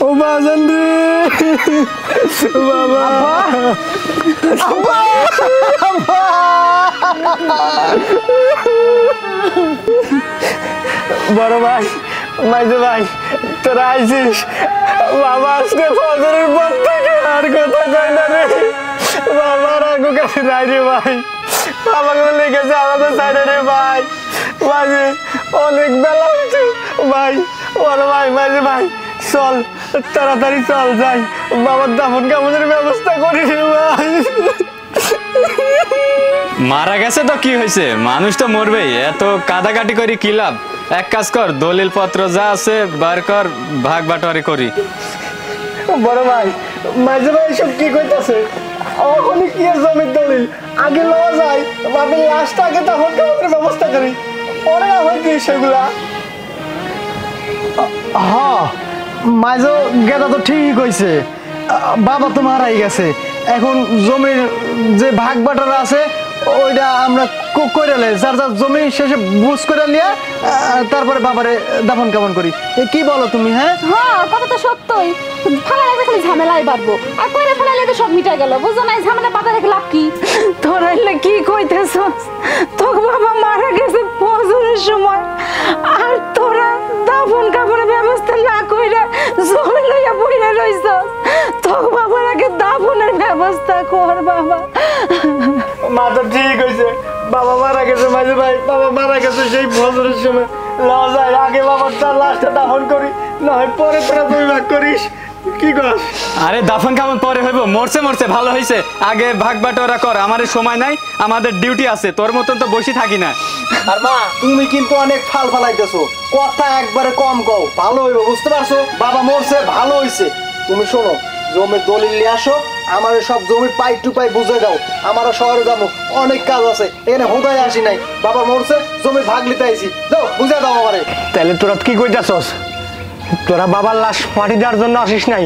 ও বাজান রে বাবা বড় ভাই মাইজু ভাই তোরা আইছিস বাবা আজকে ফজরের পর থেকে আর কথা কয় না রে বাবার আগু কাছে নাই রে ভাই আমাকে লেগেছে আমাদের সাইডে রে ভাই মাঝে অনেক বেলা হয়েছে ভাই বড় ভাই মাঝে ভাই চল তাড়াতাড়ি চল যাই বাবার দাফন কামনের ব্যবস্থা করি রে ভাই মারা গেছে তো কি হয়েছে মানুষ তো মরবেই এত কাদাকাটি করি কি লাভ এক কাজ কর দলিল পত্র যা আছে বার কর ভাগ বাটোয়ারি করি বড় ভাই মাঝে ভাই সব কি কইতাছে অনেক কি জমির দলিল আগে লওয়া যায় বাপের লাশটা আগে দাফন কামনের ব্যবস্থা করি পরে হয় কি সেগুলা হ্যাঁ মাইজো গেদা তো ঠিকই কইছে বাবা তো মারাই গেছে এখন জমির যে ভাগ বাটোয়ারা আছে ওইটা আমরা করে লাই যার যার জমি শেষে বুঝ করে নিয়ে তারপরে বাবারে দাফন কামন করি কি বলো তুমি হ্যাঁ হ্যাঁ কথা তো সত্যই ফালা লাগলে খালি ঝামেলাই বাড়বো আর কইরা ফেলাইলে তো সব মিটা গেল বুঝো না ঝামেলা বাধা রেখে লাভ কি তোরা কি কইতেছস তোর বাবা মারা গেছে ফজরের সময় আর তোরা দাফন কাফনের ব্যবস্থা না কইরা জমি লইয়া বইরা রইছস তোর বাবার আগে দাফনের ব্যবস্থা কর বাবা মা তো ঠিক হয়েছে বাবা মারা গেছে মাঝে ভাই বাবা মারা গেছে সেই ফজরের সময় লওয়া যায় আগে বাবার তার লাশটা দাফন করি না হয় পরে তোরা দুই ভাগ করিস কি কস আরে দাফন কামন পরে হইব মরছে মরছে ভালো হইছে আগে ভাগ বাটোয়ারা কর আমাদের সময় নাই আমাদের ডিউটি আছে তোর মতন তো বসে থাকি না আর মা তুমি কিন্তু অনেক ফাল ফালাইতেছো কথা একবারে কম কও ভালো হইব বুঝতে পারছো বাবা মরছে ভালো হইছে তুমি শোনো জমির দলিল নিয়ে আসো আমার সব জমির পাই টু পাই বুঝে দাও আমারও শহরে যাবো অনেক কাজ আছে এখানে হোদায় আসি নাই বাবা মরছে জমির ভাগ নিতে আইছি দাও বুঝে দাও আমারে তাহলে তোরা কি কইতাছস তোরা বাবার লাশ মাটি দেওয়ার জন্য আসিস নাই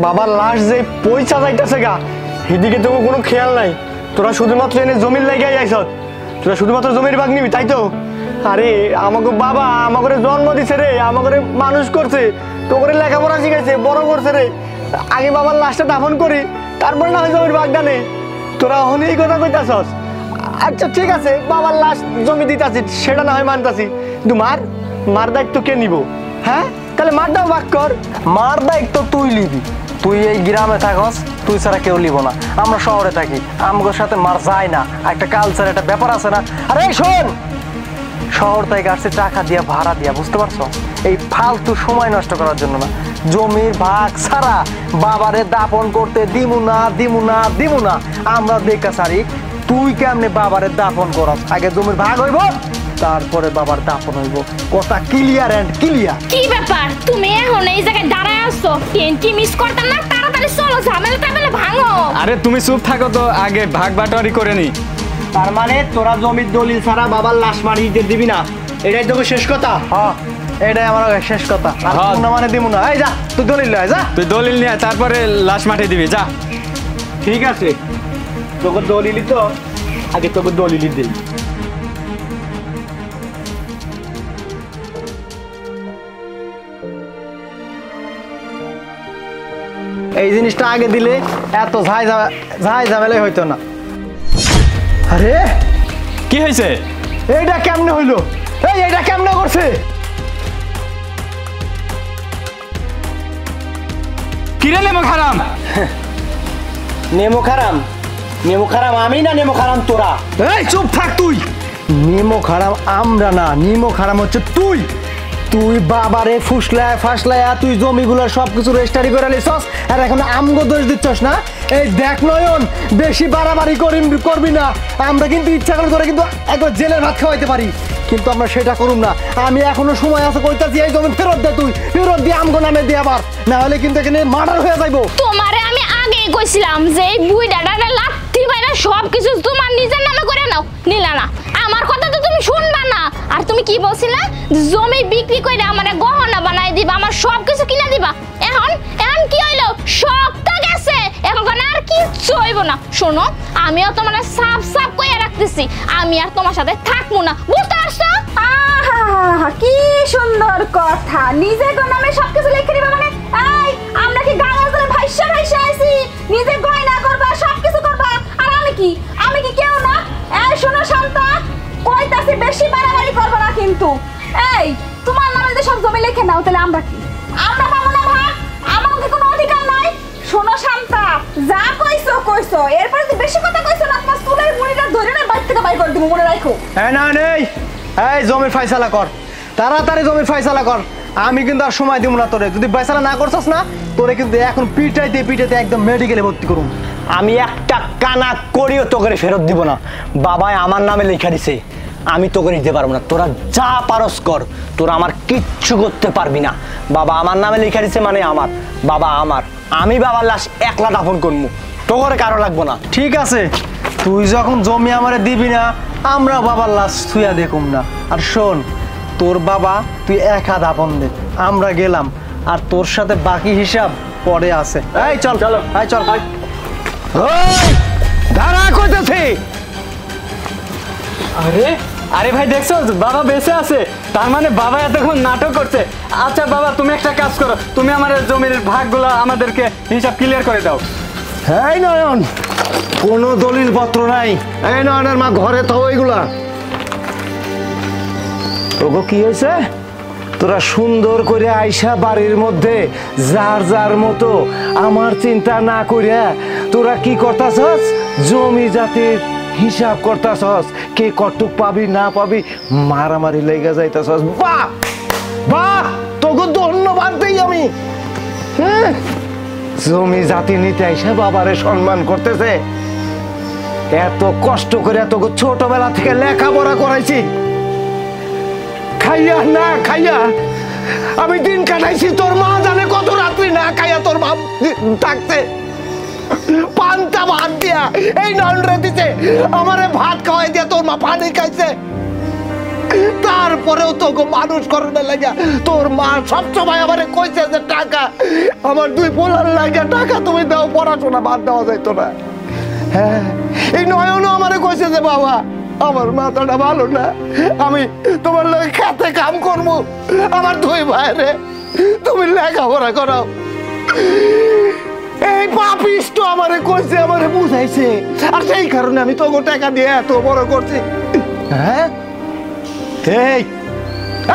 বাবার লাশ যে পয়সা যাইতেছে গা এদিকে তো কোনো খেয়াল নাই তোরা শুধুমাত্র এনে জমির লাগাই আইস তোরা শুধুমাত্র জমির ভাগ নিবি তাই তো আরে আমাকে বাবা আমাকে জন্ম দিছে রে আমাকে মানুষ করছে তো করে লেখাপড়া শিখাইছে বড় করছে রে আগে বাবার লাশটা দাফন করি তারপর না হয় জমির ভাগটা নেই তোরা হলে এই কথা কইতাছস আচ্ছা ঠিক আছে বাবার লাশ জমি দিতাছি সেটা না হয় মানতাছি কিন্তু মার দায়িত্ব কে নিব হ্যাঁ তাহলে মারটাও ভাগ কর মার দায়িত্ব তুই নিবি তুই এই গ্রামে থাকস তুই ছাড়া কেউ নিব না আমরা শহরে থাকি আমগোর সাথে মার যায় না একটা কালচার একটা ব্যাপার আছে না আরে শোন শহর থেকে আসছে টাকা দিয়া ভাড়া দিয়া বুঝতে পারছো এই ফালতু সময় নষ্ট করার জন্য না জমির ভাগ ছাড়া বাবারে দাফন করতে দিমু না আমরা দেখা সারি তুই কেমনে বাবারে দাফন করস আগে জমির ভাগ হইব তারপরে বাবার দাফন হইব কথা ক্লিয়ার এন্ড ক্লিয়ার কি ব্যাপার তুমি এখন এই জায়গায় দাঁড়ায় আছো ট্রেন কি মিস করতাম না তাড়াতাড়ি চলো ঝামেলা টামেলা ভাঙো আরে তুমি চুপ থাকো তো আগে ভাগ বাটোয়ারি করে নি তার মানে তোরা জমির দলিল ছাড়া বাবার লাশ মারি দিতে দিবি না এটাই তোকে শেষ কথা হ্যাঁ এটাই আমার শেষ কথা আর না মানে দিমু না এই যা তুই দলিল লয় যা তুই দলিল নিয়ে তারপরে লাশ মাটি দিবি যা ঠিক আছে তোকে দলিলই তো আগে তোকে দলিলই দেই এই জিনিসটা আগে দিলে এত ঝাই ঝামেলাই হইতো না আরে কি হয়েছে এইটা কেমনে হইলো এইটা কেমনে করছে কিরে নেমো খারাম নেমো খারাম আমি না নেমো খারাম তোরা এই চুপ থাক তুই নেমো খারাম আমরা না নেমো খারাম হচ্ছে তুই বাবারে ফাসলায়া তুই জমিগুলোর সবকিছু রেজিস্ট্রি করে নিছস আর এখন আমগো দোষ দিচ্ছস না এই দেখ নয়ন বেশি বাড়াবাড়ি করবি না আমরা কিন্তু ইচ্ছা করে তোরা কিন্তু একবার জেলের ভাত খাওয়াইতে পারি কিন্তু আমরা সেটা করুম না আমি এখনো সময় আছে কইতাছি এই জমি ফেরত দে তুই ফেরত দিয়ে আমগো নামে দিয়ে আবার না হলে কিন্তু এখানে মার্ডার হয়ে যাইবো তোমারে আমি আগেই কইছিলাম যে এই বুইডাটা লাথি মাইরা সবকিছু তোমার নিজের নামে করে নাও নিলা না আমার কথা তো তুমি শুনবা না আর তুমি কি বলছিলা জমি বিক্রি কইরা আমারে গহনা বানাই দিবা আমার সবকিছু কিনা দিবা এখন কি হইলো সবটা গেছে এখন আর কিচ্ছু হইব না শোনো আমিও তোমার সাফ কইয়া রাখতেছি আমি আর তোমার সাথে থাকবো না বুঝতে পারছো কি সুন্দর কথা নিজের নামে সবকিছু লিখে দিবা মানে এই কিন্তু। এই তোমার নামে যে সব জমি লিখে নাও, তাহলে আমরা কি? আমরা পাবো না ভাগ? আমার কি কোনো অধিকার নাই? শোনো শান্তা, যা কইছো কইছো, এরপর যদি বেশি কথা কইছো না তোমার চুলের মুড়িটা ধরে না বাড়ি থেকে বাইর করে দিব, মনে রাখো। না নেই, এই জমির ফয়সালা কর, তাড়াতাড়ি জমির ফয়সালা কর। আমি কিন্তু আর সময় দিব না তোরে, যদি ফয়সালা না করছস না তোরে কিন্তু এখন পিটাইতে পিটাইতে একদম মেডিকেলে ভর্তি করুম। আমি একটা কানা করিও তোকে ফেরত দিব না। বাবাই আমার নামে লেখা দিছে, আমি তোকে দিতে পারবো না। তোরা যা পারস কর, তোরা আমার কিচ্ছু করতে পারবি না। বাবা আমার নামে লেখা দিছে মানে আমার বাবা, আমার আমি বাবার লাশ একলা দাফন করবো, তোর কারো লাগবো না। ঠিক আছে, তুই যখন জমি আমারে দিবি না আমরা বাবার লাশ ছুঁয়া দেখুম না। আর শোন, তোর বাবা তুই এক হাত আপন দে, আমরা গেলাম, আর তোর সাথে বাকি হিসাব পরে আছে। এই চল চলো, এই চল। দাঁড়া কইতেছি। আরে আরে ভাই দেখছো বাবা বেঁচে আছে, তার মানে বাবা এতক্ষণ নাটক করছে। আচ্ছা বাবা, তুমি একটা কাজ করো, তুমি আমার জমির ভাগগুলো আমাদেরকে হিসাব ক্লিয়ার করে দাও। এই নয়ন, কোনো দলিল পত্র নাই। এই নয়নের মা ঘরে তো ওইগুলা। ওগো কি হয়েছে? তোরা সুন্দর করে আইসা বাড়ির মধ্যে যার যার মতো আমার চিন্তা না করিয়া তোরা কি করতাছস? জমি জাতির হিসাব করতাছস, কে কটুক পাবি না পাবি মারামারি লেগে যাইতাছস। বাহ বাহ, তোকে ধন্যবাদ দেই আমি। হ্যাঁ, জমি জাতি নিতে আইসা বাবারে সম্মান করতেছে। এত কষ্ট করে তোকে ছোটবেলা থেকে লেখাপড়া করাইছি, খাইয়া না খাইয়া আমি দিন কাটাইছি। তোর মা জানে কত রাত্রি না খাইয়া তোর বাপ থাকতে, পান্তা ভাত দিয়া এই নন্ডরে দিতে, আমারে ভাত খাওয়াই দিয়া তোর মা পানি খাইছে। তারপরেও তোকে মানুষ করতে লাগা তোর মা সবসময় আমারে কইছে যে টাকা আমার দুই পোলার লাগা টাকা তুমি দাও, পড়াশোনা বাদ দেওয়া যাইতো না। হ্যাঁ, এই নয়নও আমারে কইছে যে বাবা আমার মাথাটা ভালো না, আমি তোমার লগে খেতে কাম করবো, আমার দুই ভাইরে তুমি লেখাপড়া করাও। এই পাপিষ্ট আমারে কইছে, আমারে বুঝাইছে, আর সেই কারণে আমি তোকে টাকা দিয়ে এত বড় করছি। হ্যাঁ, এই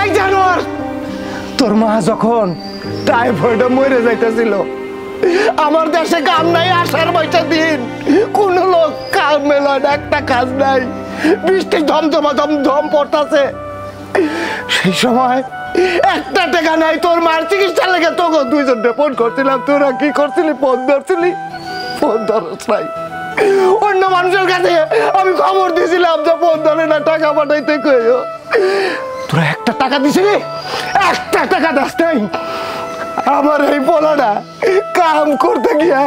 এই জানোয়ার, তোর মা যখন টাইফয়েডে মরে যাইতেছিল, আমার দেশে কাম নাই, আসার বয়সা দিন কোন লোক কাম মেলায় একটা কাজ নাই, বৃষ্টি ধমধমা ধম পড়তাছে, সেই সময় একটা টাকা নাই। তোর মার চিকিৎসা লেগে তোকে দুইজনকে ফোন করছিলাম, তোরা কি করছিলি? ফোন ধরছিলি? ফোন ধরছ নাই। অন্য মানুষের কাছে আমি খবর দিয়েছিলাম যে ফোন ধরে না, টাকা পাঠাইতে কইও। তোরা একটা টাকা দিছিলি? একটা টাকা দাস নাই। আমার এই পোলাটা কাম করতে গিয়া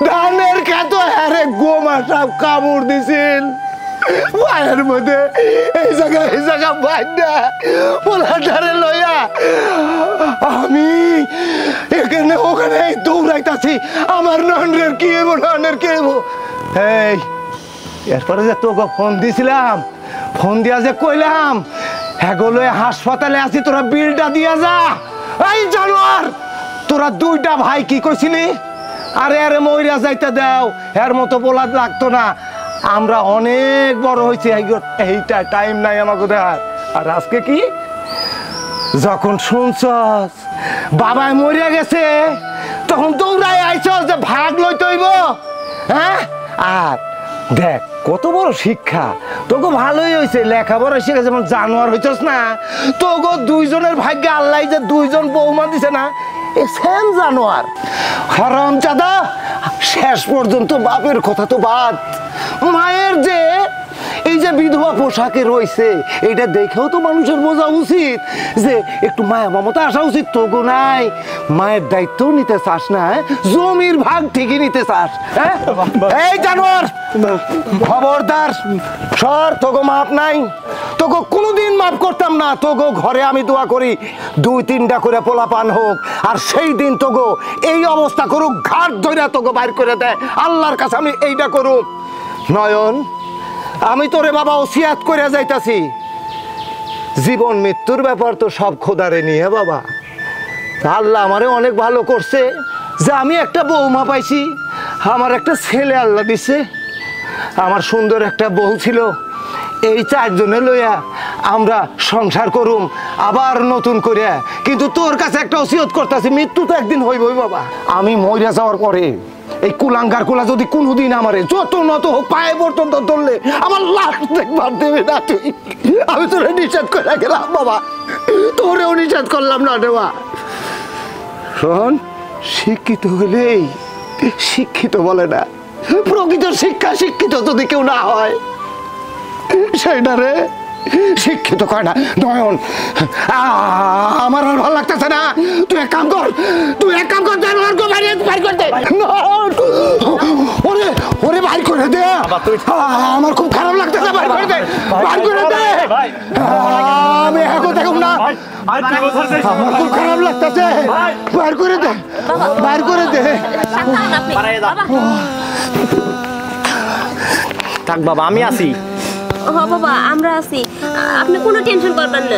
ধানের খেত হারে গোমা সব কামড় দিছিল পায়ের মধ্যে, এই জায়গা বাইনা পোলাটারে লইয়া আমি এখানে ওখানে দৌড়াইতাছি। আমার নন্ডের কি হইব, নন্ডের কি হইব। এই এরপরে যে তোকে ফোন দিছিলাম, ফোন দিয়া যে কইলাম এগুলো হাসপাতালে আছি, তোরা বিলটা দিয়া যা। এই জানোয়ার, তোরা দুইটা ভাই কি কইছিলি? আরে আরে মইরা যাইতে দাও, এর মতো বলাদ লাগতো না। আমরা অনেক বড় হয়েছি, এইটা টাইম নাই আমাকে দেখার। আর আজকে কি যখন শুনছস বাবা মরিয়া গেছে, তখন দৌড়াই আইছস যে ভাগ লইতে হইব। হ্যাঁ, আর দেখ কত বড় শিক্ষা তোকে, ভালোই হয়েছে লেখাপড়া শিখে, যেমন জানোয়ার হইছস না। তোকে দুইজনের ভাগ্যে আল্লাহ যে দুইজন বৌমা দিছে না, সেম জানোয়ার হারাম চাঁদা। শেষ পর্যন্ত বাপের কথা তো বাদ, মায়ের যে এই যে বিধবা পোশাকে রয়েছে, এইটা দেখেও তো মানুষের বোঝা উচিত যে একটু মায়া মমতা আসা উচিত। তোগো নাই, মায়ের দায়িত্বও নিতে চাস না, জমির ভাগ ঠিকই নিতে চাস। হ্যাঁ, এই জানোয়ার খবরদার সর, তোগো মাপ নাই, তোকে কোনোদিন মাফ করতাম না। তোগো ঘরে আমি দোয়া করি 2-3টা করে পোলা পান হোক, আর সেই দিন তোগো এই অবস্থা করুক, ঘাট ধরে তোকে বাইর করে দেয়। আল্লাহর কাছে আমি এইটা করুক। নয়ন, আমি তোরে বাবা ওসিয়াত করে যাইতাছি, জীবন মৃত্যুর ব্যাপার তো সব খোদারে নিয়ে বাবা। আল্লাহ আমারে অনেক ভালো করছে যে আমি একটা বৌমা পাইছি, আমার একটা ছেলে আল্লাহ দিছে, আমার সুন্দর একটা বউ ছিল। এই 4 জনে লইয়া আমরা সংসার করুম আবার নতুন করে, কিন্তু তোর কাছে একটা ওসিয়ত করতেছি, মৃত্যু তো একদিন হইবই বাবা। আমি মইরা যাওয়ার পরে এই কুলাঙ্গার কোলা যদি কোনোদিন আমারে যত নত হোক পায়ে পর্যন্ত ধরলে আমার লাশ দেখবার দেবে না তুই। আমি তোরে নিষেধ করে গেলাম বাবা, তোরেও নিষেধ করলাম না দেওয়া। শোন, শিক্ষিত হইলেই শিক্ষিত বলে না, প্রকৃত শিক্ষা শিক্ষিত যদি কেউ না হয় সেইটা রে শিক্ষিত কয় না। নয়ন, আমার আর ভালো লাগতেছে না, তুই এক কাম কর, জানোয়ারকে বাইর করে দে। ওরে ওরে বাইর করে দে, আমার খুব খারাপ লাগতেছে, বাইর করে দে, বাইর করে দে। আমি এখন দেখুন না, আমার খুব খারাপ লাগতেছে, বাইর করে দে, বাইর করে দে। থাক বাবা, আমি আছি। হ বাবা, আমরা আছি, আপনি কোনো টেনশন করবেন না।